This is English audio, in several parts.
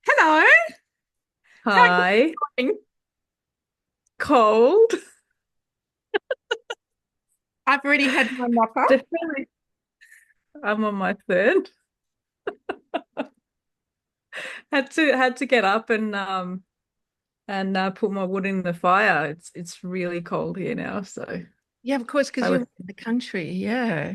Hello. How are Hi. you doing? Cold. I've already had my mopper. Definitely. I'm on my third. Had to get up and put my wood in the fire. It's really cold here now, so Yeah, of course, because I was you're in the country. Yeah.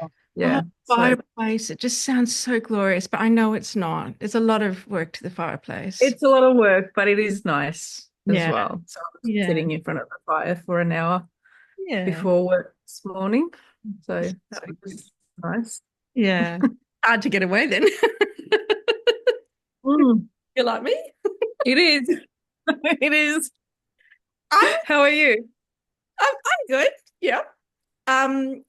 Oh, yeah. So fireplace. It just sounds so glorious, but I know it's not. There's a lot of work to the fireplace. it's a lot of work, but it is nice as Yeah. well. So I was Yeah. sitting in front of the fire for an hour Yeah. before work this morning. So that So good. was nice. Yeah. Hard to get away then. Mm, You like me? it is. It is. I'm How are you? I'm good. Yeah. Um,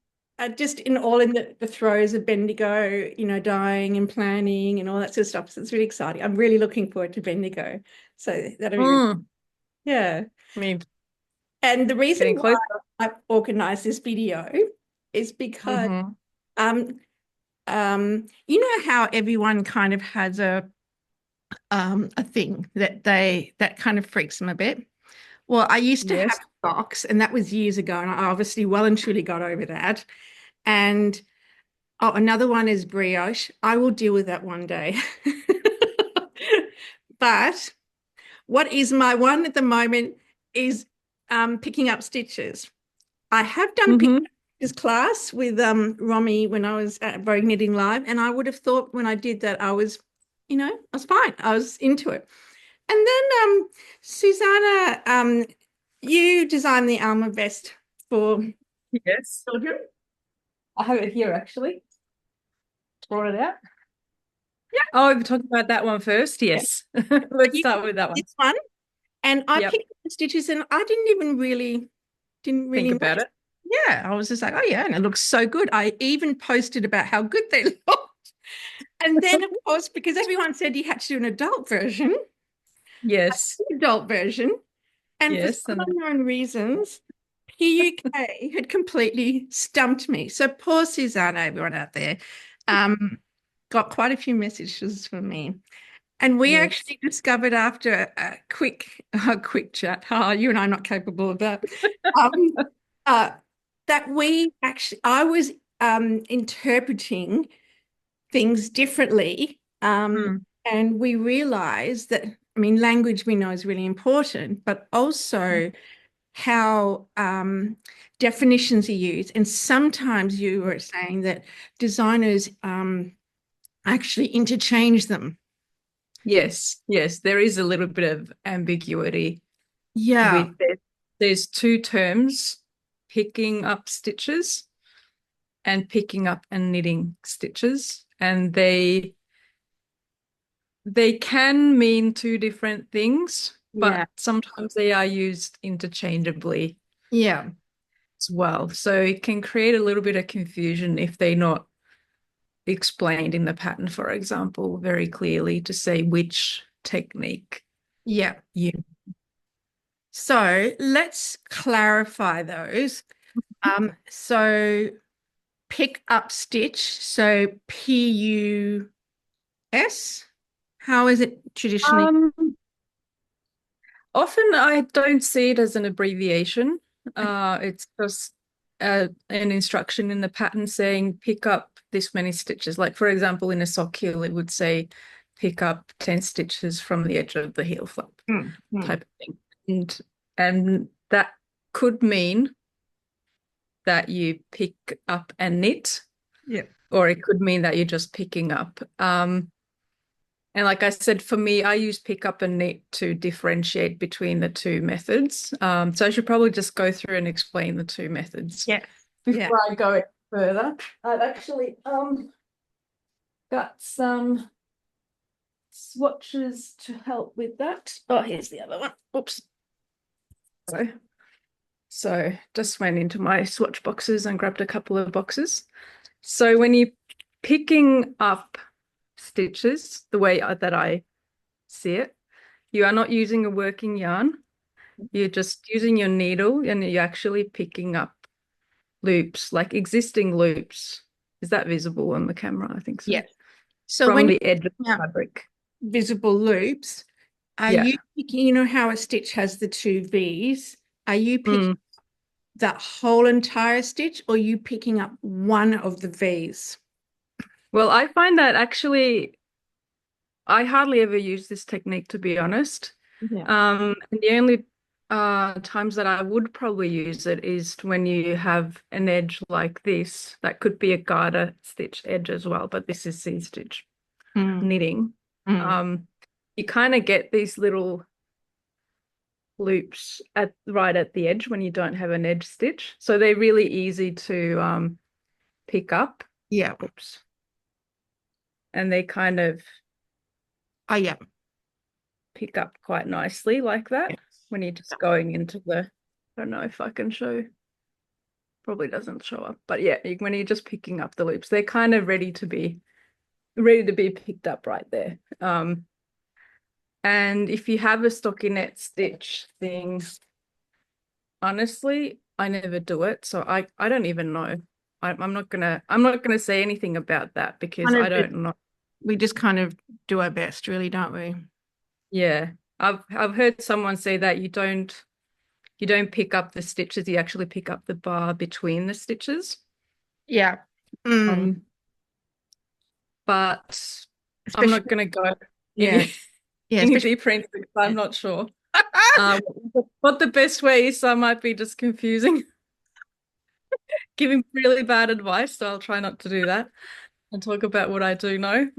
just in the throes of Bendigo, dying and planning and all that sort of stuff. So it's really exciting. I'm really looking forward to Bendigo. So that'll be really, Mm, yeah. I mean, And the reason getting why close. I've organized this video is because Mm-hmm. um you know how everyone kind of has a thing that kind of freaks them a bit. Well, I used to have Yes. a box, and that was years ago, and I obviously well and truly got over that. And oh, another one is brioche. I will deal with that one day. But what is my one at the moment is picking up stitches. I have done picking Mm-hmm. up stitches class with Romy when I was at Vogue Knitting Live, and I would have thought when I did that I was fine. I was into it. And then Susanna, you designed the Alma vest for Yes. children. I have it here actually. Brought it out. Yeah. Oh, we're talking about that one first. Yeah. Yes. So Let's you start with that did one. this one. And I Yep. picked up the stitches and I didn't Think really about notice. it. Yeah, I was just like, oh yeah, and it looks so good. I even posted about how good they looked. And then of course, because everyone said you had to do an adult version, Yes. adult version, and for Yes. some And unknown reasons, PUK had completely stumped me. So poor Susanna, everyone out there, um, got quite a few messages from me. And we yes. actually discovered after a quick chat, you and I are not capable of that, um, uh, that I was interpreting things differently. Mm. And we realized that, I mean, language we know is really important, but also how definitions are used. And sometimes you were saying that designers actually interchange them. Yes. Yes. There is a little bit of ambiguity Yeah. with it. There's two terms, picking up stitches and picking up and knitting stitches. And they can mean two different things, but Yeah. sometimes they are used interchangeably Yeah. as well. So it can create a little bit of confusion if they're not explained in the pattern, for example, very clearly to say which technique Yeah. you. So let's clarify those. So pick up stitch. So PUS. How is it traditionally? Um, Often I don't see it as an abbreviation. It's just an instruction in the pattern saying pick up this many stitches. Like for example, in a sock heel, it would say pick up 10 stitches from the edge of the heel flap Hmm, hmm. type of thing. And that could mean that you pick up and knit, Yeah. or it could mean that you're just picking up. And like I said, for me, I use pick up and knit to differentiate between the two methods. So I should probably just go through and explain the two methods Yeah. Yeah. before I go further. I've actually got some swatches to help with that. Oh, here's the other one. Oops. So, so just went into my swatch boxes and grabbed a couple of boxes. So when you're picking up stitches, the way that I see it, you are not using a working yarn. You're just using your needle and you're actually picking up loops, like existing loops. Is that visible on the camera? I think so. Yeah. So From when the edge of yeah, the fabric. visible loops, are Yeah. you picking, you know how a stitch has the two V's? Are you picking that whole entire stitch, or are you picking up one of the V's? Well, I find that actually I hardly ever use this technique, to be honest. Yeah. And the only times that I would probably use it is when you have an edge like this. That could be a garter stitch edge as well, but this is C-stitch Mm, knitting. mm. You kind of get these little loops at right at the edge when you don't have an edge stitch. So they're really easy to pick up. Yeah. Oops. And they kind of Oh, yeah. pick up quite nicely like that when you're just going into the, I don't know if I can show, probably doesn't show up, but yeah, when you're just picking up the loops, they're kind of ready to be picked up right there. And if you have a stockinette stitch thing, honestly, I never do it, so I don't even know. I'm not gonna say anything about that because I don't know. We just kind of do our best, really, don't we? Yeah, I've heard someone say that you don't pick up the stitches, you actually pick up the bar between the stitches. Yeah. But I'm Especially, not gonna go yeah. Yeah. any Especially, deeper into it. I'm not sure. What the best way is, I might be just confusing, giving really bad advice, so I'll try not to do that and talk about what I do know.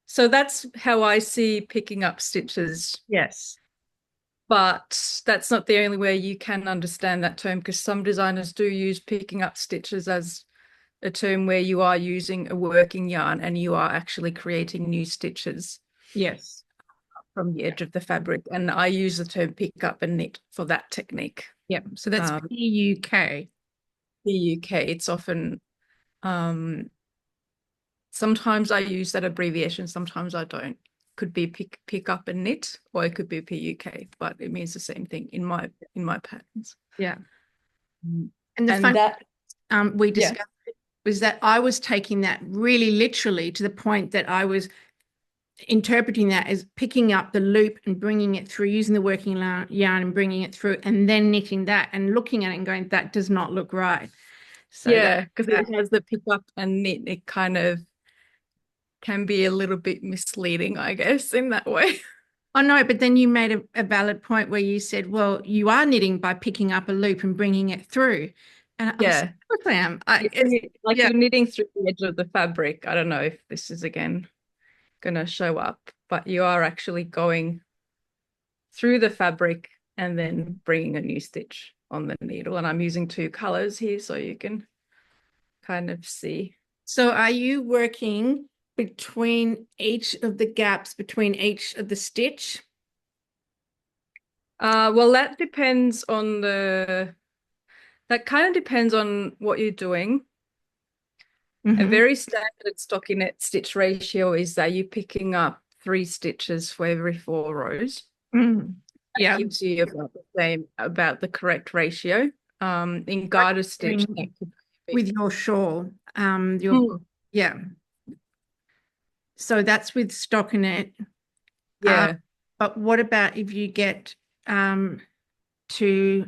So that's how I see picking up stitches, yes. but that's not the only way you can understand that term, because some designers do use picking up stitches as a term where you are using a working yarn and you are actually creating new stitches Yes. from the edge of the fabric. And I use the term pick up and knit for that technique. Yeah. So that's PUK. The UK, it's often sometimes I use that abbreviation, sometimes I don't. Could be pick up and knit, or it could be PUK, but it means the same thing in my patterns. Yeah. Mm. And the fun that we discussed was that I was taking that really literally to the point that I was interpreting that as picking up the loop and bringing it through, using the working yarn and bringing it through, and then knitting that and looking at it and going, that does not look right. So yeah, because it has the pick up and knit, it kind of can be a little bit misleading, I guess, in that way. Oh no, but then you made a valid point where you said, well, you are knitting by picking up a loop and bringing it through. And I said, of course I am. You're knitting through the edge of the fabric. I don't know if this is again going to show up, but you are actually going through the fabric and then bringing a new stitch on the needle. And I'm using two colors here so you can kind of see. So are you working between each of the gaps between each of the stitch? Well, that kind of depends on what you're doing. A very standard stockinette stitch ratio is that you're picking up 3 stitches for every 4 rows. Yeah. That gives you about the correct ratio. In garter stitch, with your shawl, yeah. So that's with stockinette. Yeah. But what about if you get to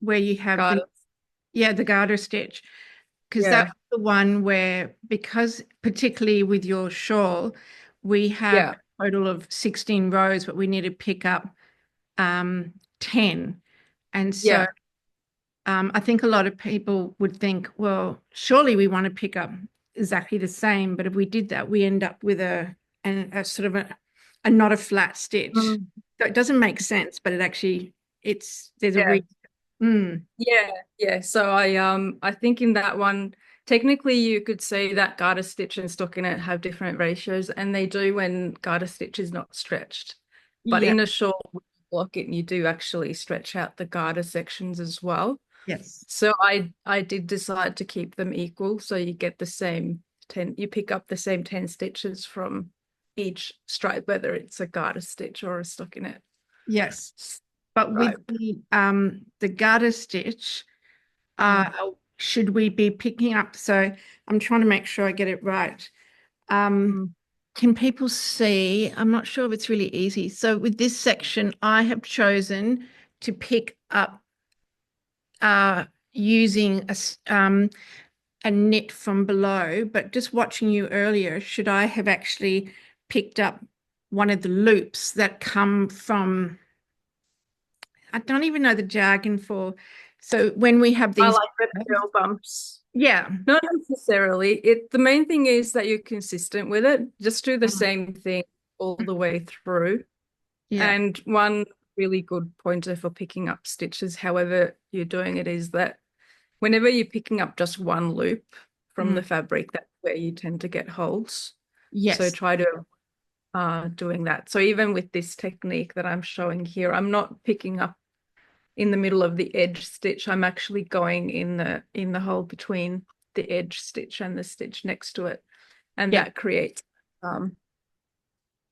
where you have the garter stitch, because that's the one where, because particularly with your shawl, we have a total of 16 rows, but we need to pick up 10. And so I think a lot of people would think, well, surely we want to pick up exactly the same, but if we did that, we end up with a sort of a not a flat stitch. So it doesn't make sense, but there's a reason. Yeah. So I think in that one, technically you could say that garter stitch and stockinette have different ratios, and they do when garter stitch is not stretched. But in a shawl block it, you do actually stretch out the garter sections as well. Yes. So I did decide to keep them equal, so you get the same 10, you pick up the same 10 stitches from each stripe, whether it's a garter stitch or a stockinette. Yes. But with the garter stitch, should we be picking up? So I'm trying to make sure I get it right. Um, Mm. can people see? I'm not sure if it's really easy. So with this section, I have chosen to pick up using a knit from below, but just watching you earlier, should I have actually picked up one of the loops that come from, I don't even know the jargon for, so when we have I these, like the tail bumps. yeah, Not necessarily. The main thing is that you're consistent with it. Just do the same thing all the way through. yeah, And one really good pointer for picking up stitches, however you're doing it, is that whenever you're picking up just one loop from the fabric, that's where you tend to get holes. So yes, try to doing that. So even with this technique that I'm showing here, I'm not picking up in the middle of the edge stitch. I'm actually going in the hole between the edge stitch and the stitch next to it, and yeah, that creates um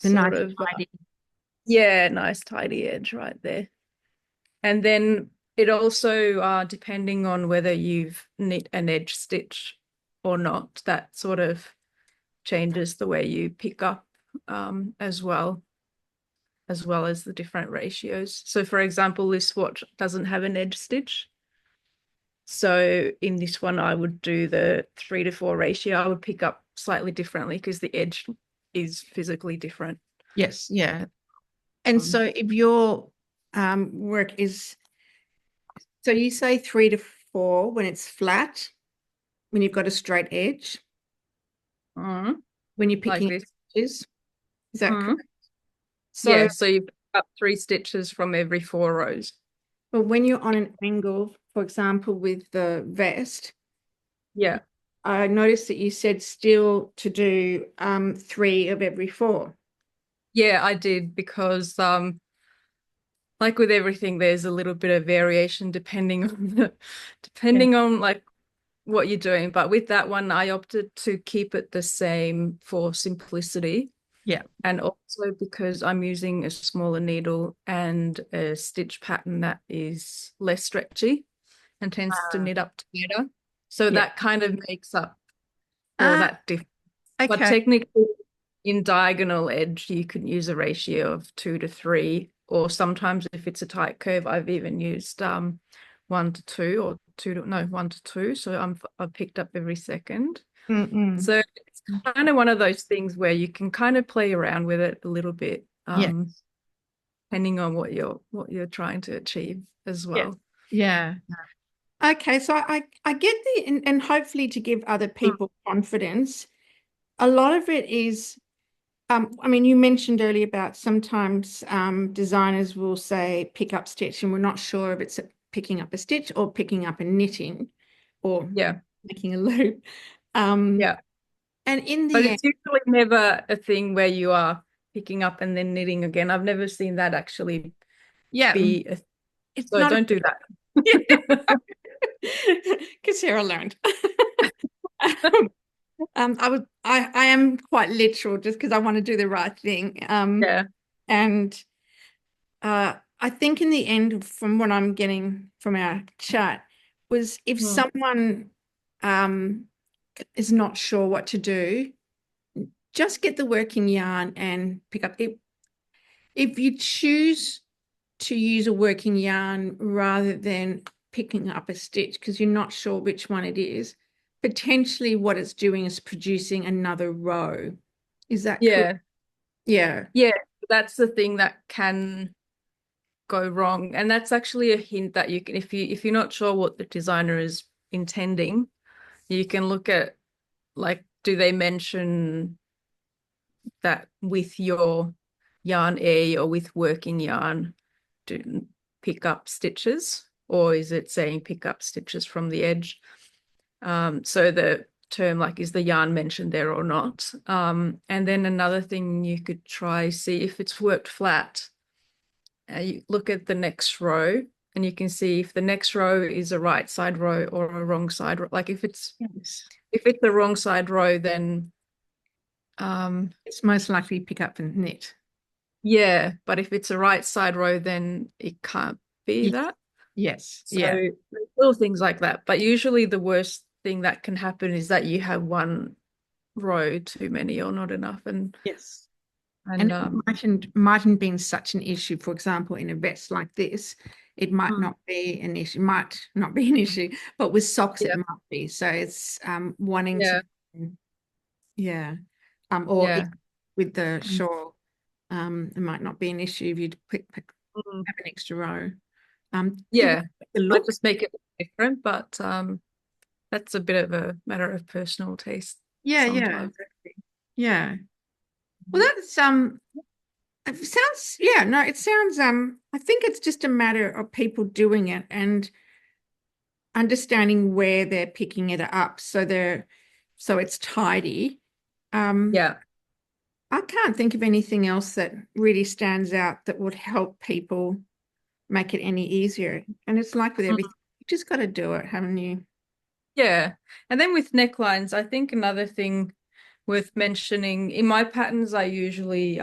the sort nice of tidy, yeah, nice tidy edge right there. And then it also depending on whether you've knit an edge stitch or not, that sort of changes the way you pick up as well as the different ratios. So for example, this swatch doesn't have an edge stitch. So in this one, I would do the 3:4 ratio. I would pick up slightly differently because the edge is physically different. yes, yeah. And Um, so if your work is, so you say 3 to 4 when it's flat, when you've got a straight edge, mm, when you're like picking up this. stitches, is that Mm. correct? So, Yeah, so you pick up 3 stitches from every 4 rows. but when you're on an angle, for example, with the vest, Yeah. I noticed that you said still to do 3 of every 4. Yeah, I did because like with everything, there's a little bit of variation depending on Yeah. depending on like what you're doing. But with that one, I opted to keep it the same for simplicity. Yeah. And also because I'm using a smaller needle and a stitch pattern that is less stretchy and tends to knit up together. So Yeah. that kind of makes up for Ah, that difference. But okay. technically, in diagonal edge, you can use a ratio of 2 to 3, or sometimes if it's a tight curve, I've even used 1 to 2 or 1 to 2. So I've picked up every second. Mm-mm. So it's kind of one of those things where you can kind of play around with it a little bit, Yeah. depending on what you're trying to achieve as Yeah. well. Yeah. Okay, so I get and hopefully to give other Mm. people confidence, a lot of it is, I mean, you mentioned earlier about sometimes designers will say pick up stitch, and we're not sure if it's picking up a stitch or picking up a knitting or Yeah, making a loop. Um, yeah. and in But the end, it's usually never a thing where you are picking up and then knitting again. I've never seen that actually yeah, be it's so not don't do a that. because Sarah learned. I am quite literal just because I want to do the right thing. Yeah. And I think in the end, from what I'm getting from our chat, was if Mm. someone um, is not sure what to do, just get the working yarn and pick up it. If you choose to use a working yarn rather than picking up a stitch because you're not sure which one it is, potentially what it's doing is producing another row. Is that correct? Yeah. Yeah. Yeah. That's the thing that can go wrong. And that's actually a hint that you can, if you're not sure what the designer is intending, you can look at like, do they mention that with your yarn A or with working yarn, do pick up stitches, or is it saying pick up stitches from the edge? So the term like, is the yarn mentioned there or not? And then another thing you could try, see if it's worked flat. You look at the next row and you can see if the next row is a right side row or a wrong side row. Like Yes. if it's the wrong side row, then It's most likely pick up and knit. yeah, but if it's a right side row, then it can't be Yes. that. Yes. So Yeah. there's little things like that. But usually the worst thing that can happen is that you have one row too many or not enough. Yes. And And it mightn't been such an issue, for example, in a vest like this, it might not be an issue, but with socks it yeah, might be. So it's wanting yeah, to, yeah, or yeah. with the Mm. shawl, it might not be an issue if you Mm. have an extra row. It Yeah, the might look, just make it different, but that's a bit of a matter of personal taste yeah, sometimes. yeah. Well, that's it sounds, yeah, no, it sounds, I think it's just a matter of people doing it and understanding where they're picking it up so it's tidy. Um, Yeah. I can't think of anything else that really stands out that would help people make it any easier. And it's like with Mm. everything, you just got to do it, haven't you? Yeah. And then with necklines, I think another thing worth mentioning, in my patterns, I usually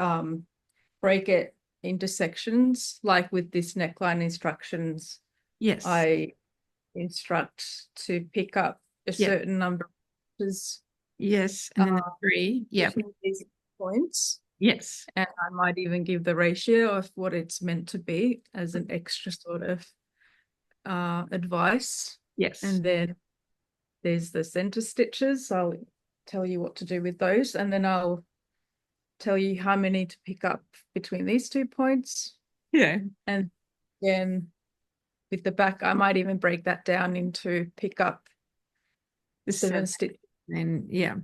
break it into sections. Like with this neckline instructions, Yes, I instruct to pick up a yeah, certain number of inches yes. And then the three, yeah, between these points. yes, And I might even give the ratio of what it's meant to be as an extra sort of advice. yes, And then there's the center stitches. I'll tell you what to do with those. And then I'll tell you how many to pick up between these 2 points. yeah. And then with the back, I might even break that down into pick up The 7 stitches and yeah,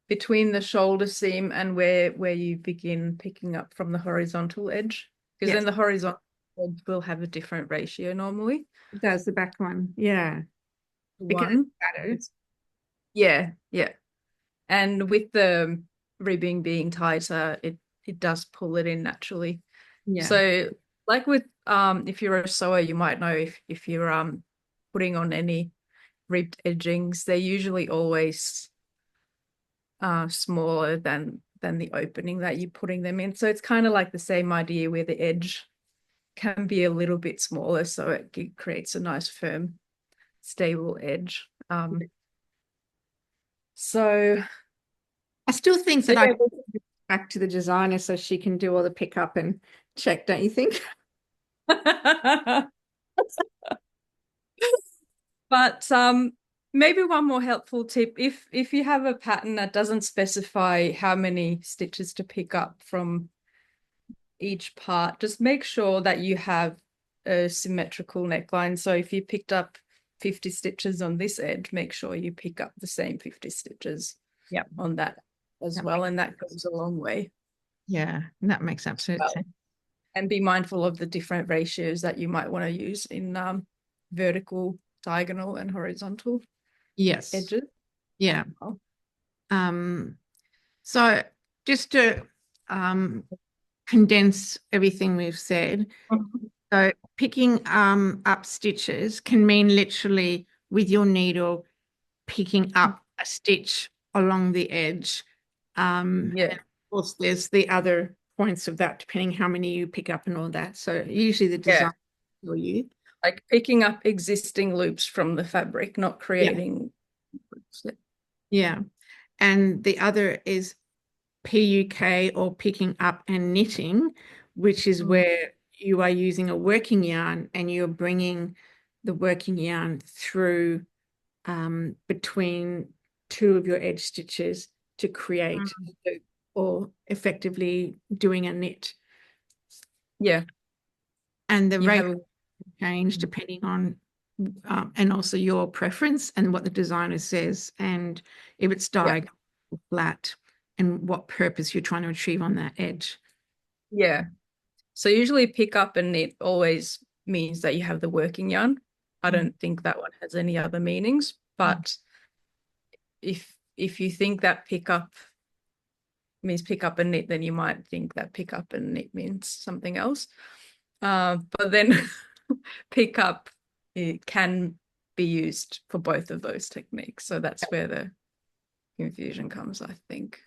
between the shoulder seam and where you begin picking up from the horizontal edge. Because yes, then the horizontal edge will have a different ratio normally. it does the back one, yeah, because it's One. better. Yeah, yeah. And with the ribbing being tighter, it does pull it in naturally. Yeah, So like with if you're a sewer, you might know if you're putting on any ribbed edgings, they're usually always smaller than the opening that you're putting them in. So it's kind of like the same idea where the edge can be a little bit smaller, so it creates a nice firm, stable edge. So I still think so that I yeah. can give it back to the designer so she can do all the pickup and check, don't you think? But maybe one more helpful tip, if you have a pattern that doesn't specify how many stitches to pick up from each part, just make sure that you have a symmetrical neckline. So if you picked up 50 stitches on this edge, make sure you pick up the same 50 stitches Yeah, on that as well. And that goes a long way. yeah, that makes absolute Well, sense. and be mindful of the different ratios that you might want to use in vertical, diagonal, and horizontal Yes, edges. yeah. Oh. Um, so just to condense everything we've said, so picking up stitches can mean literally with your needle picking up a stitch along the edge. Yeah, And of course, there's the other points of that, depending how many you pick up and all that. So usually the yeah. design for you. Like picking up existing loops from the fabric, not Yeah. creating loops. Yeah. And the other is PUK or picking up and knitting, which is Mm. where you are using a working yarn and you're bringing the working yarn through between two of your edge stitches to create or effectively doing a knit. Yeah, And the you rate have will change depending on and also your preference and what the designer says and if it's yeah, diagonal or flat and what purpose you're trying to achieve on that edge. yeah. So usually pick up and knit always means that you have the working yarn. I Mm. don't think that one has any other meanings, but if you think that pick up means pick up and knit, then you might think that pick up and knit means something else. But then pick up, it can be used for both of those techniques. So that's where the confusion comes, I think.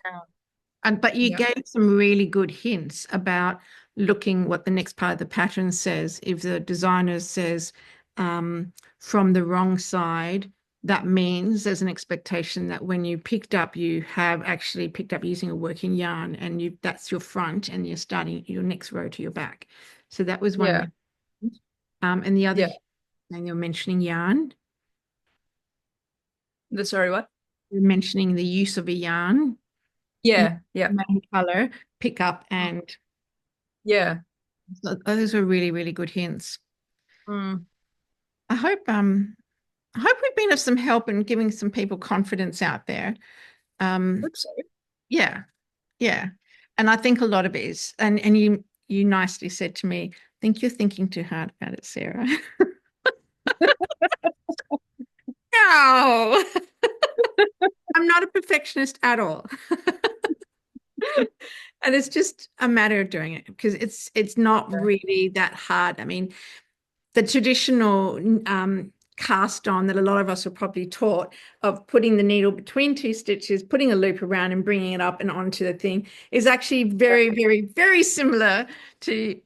But you Yeah. gave some really good hints about looking what the next part of the pattern says. If the designer says from the wrong side, that means there's an expectation that when you picked up, you have actually picked up using a working yarn, and that's your front, and you're starting your next row to your back. So that was one. Yeah. And the other Yeah. thing you're mentioning yarn. Sorry, what? You're mentioning the use of a yarn, Yeah. Yeah. main color, pick up, and Yeah. those are really, really good hints. Mm. I hope we've been of some help in giving some people confidence out there. Hope so. Yeah, yeah. And I think a lot of it is, and you nicely said to me, I think you're thinking too hard about it, Sarah. No, I'm not a perfectionist at all. And it's just a matter of doing it because it's not really that hard. I mean, the traditional cast on that a lot of us are probably taught of putting the needle between two stitches, putting a loop around and bringing it up and onto the thing is actually very, very, very similar to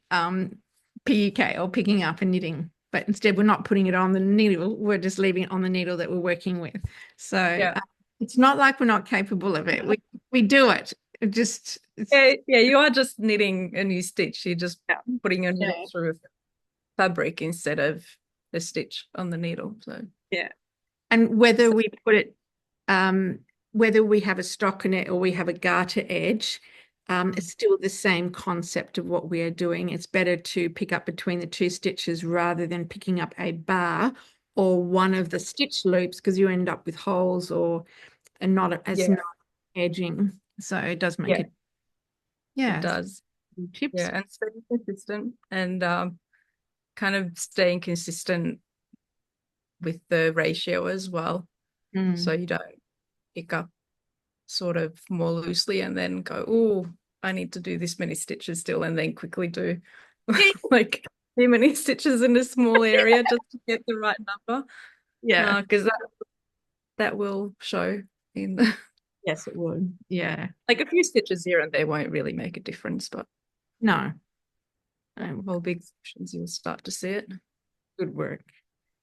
PUK or picking up and knitting. But instead, we're not putting it on the needle. We're just leaving it on the needle that we're working with. So it's not like we're not capable of it. We do it. Yeah, you are just knitting a new stitch. You're just putting a needle through fabric instead of a stitch on the needle. So yeah. And whether we put it, whether we have a stockinette or we have a garter edge, it's still the same concept of what we are doing. It's better to pick up between the two stitches rather than picking up a bar or one of the stitch loops because you end up with holes and not edging. So it does make it. Yeah, it does. Tips. Yeah, and staying consistent and kind of staying consistent with the ratio as well. So you don't pick up sort of more loosely and then go, oh, I need to do this many stitches still, and then quickly do like too many stitches in a small area just to get the right number. Yeah, because that will show in the yes, it would. Yeah, like a few stitches here and there won't really make a difference, but no, whole big sections you'll start to see it. good work.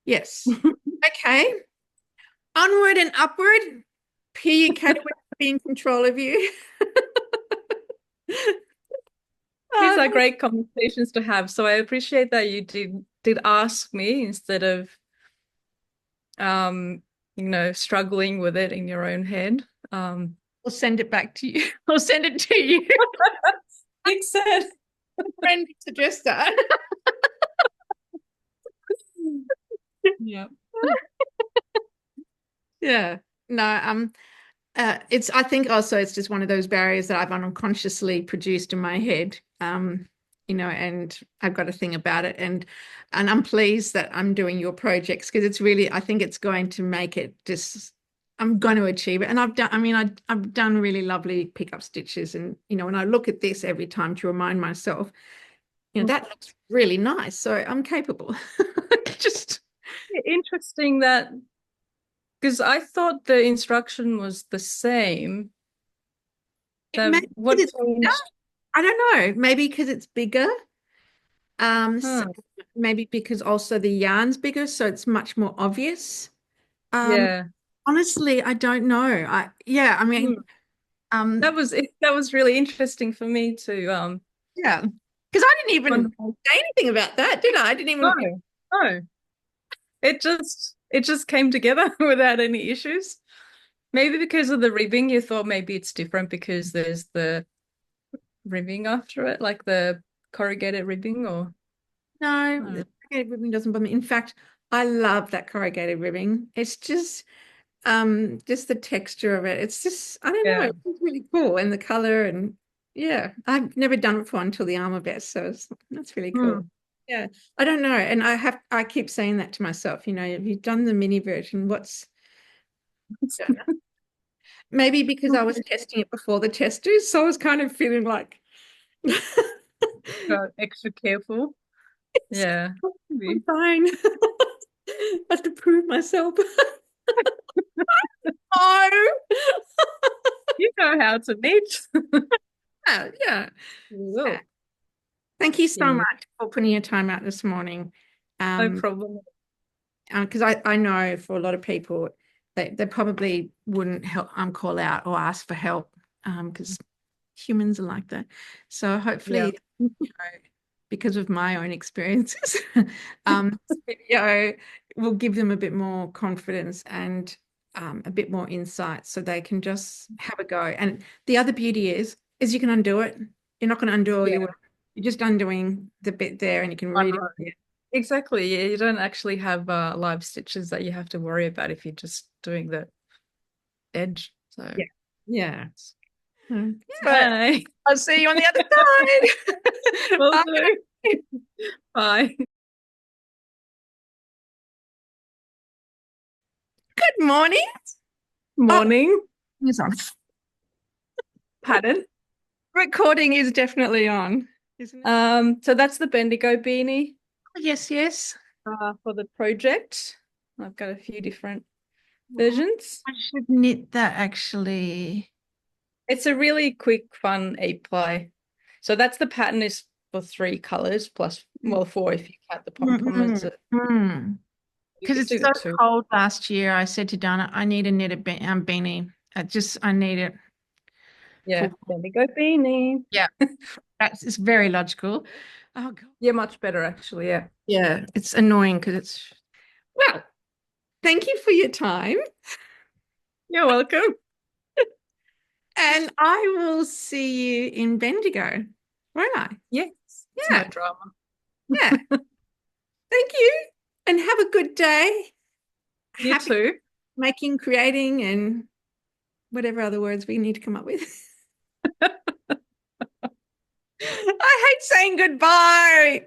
Yes. Okay. Onward and upward. PUK will be in control of you. These are great conversations to have. So I appreciate that you did ask me instead of struggling with it in your own head. I'll send it back to you. I'll send it to you. Nick said. Friend suggest that. Yeah. Yeah. No, I think also it's just one of those barriers that I've unconsciously produced in my head. And I've got a thing about it, and I'm pleased that I'm doing your projects because it's really, I think it's going to make it just, I'm going to achieve it. And I've done really lovely pickup stitches, and when I look at this every time to remind myself, that looks really nice. So I'm capable. Just interesting that, because I thought the instruction was the same. What changed? I don't know. Maybe because it's bigger. So maybe because also the yarn's bigger, so it's much more obvious. Honestly, I don't know. I mean, that was really interesting for me to yeah, because I didn't even say anything about that, did I? I didn't even. No. It just came together without any issues. Maybe because of the ribbing, you thought maybe it's different because there's the ribbing after it, like the corrugated ribbing, or no, the corrugated ribbing doesn't bother me. In fact, I love that corrugated ribbing. It's just the texture of it. It's just, I don't know, it's really cool, and the color, and I've never done it before until the armor vest, so that's really cool. Yeah, I don't know, and I keep saying that to myself. Have you done the mini version? Maybe because I was testing it before the testers, so I was kind of feeling like extra careful. Yeah, I'm fine. I have to prove myself. Oh, you know how to knit. Yeah. Thank you so much for putting your time out this morning. No problem. Because I know for a lot of people, they probably wouldn't help call out or ask for help because humans are like that. So hopefully, you know, because of my own experiences, this video will give them a bit more confidence and a bit more insight so they can just have a go. And the other beauty is you can undo it. You're not going to undo all your work. You're just undoing the bit there and you can read it. Exactly. Yeah, you don't actually have live stitches that you have to worry about if you're just doing the edge. So Yeah. Bye. I'll see you on the other side. Will Bye. do. Bye. Good morning. Morning. It's on. Pattern. Recording is definitely on, isn't it? So that's the Bendigo beanie Yes, yes. for the project. I've got a few different versions. I should knit that actually. It's a really quick, fun 8-ply. So that's the pattern is for 3 colors plus, well, 4 if you count the pom-pom. Because it's so cold last year, I said to Donna, I need to knit a beanie. I need it. Yeah, Bendigo beanie. Yeah, it's very logical. Oh, God. Yeah, much better actually. Yeah. Yeah, it's annoying because it's, well, thank you for your time. You're welcome. And I will see you in Bendigo, won't I? Yes. It's Yeah. no drama. Yeah. Thank you. And have a good day. You too. Making, creating, and whatever other words we need to come up with. I hate saying goodbye.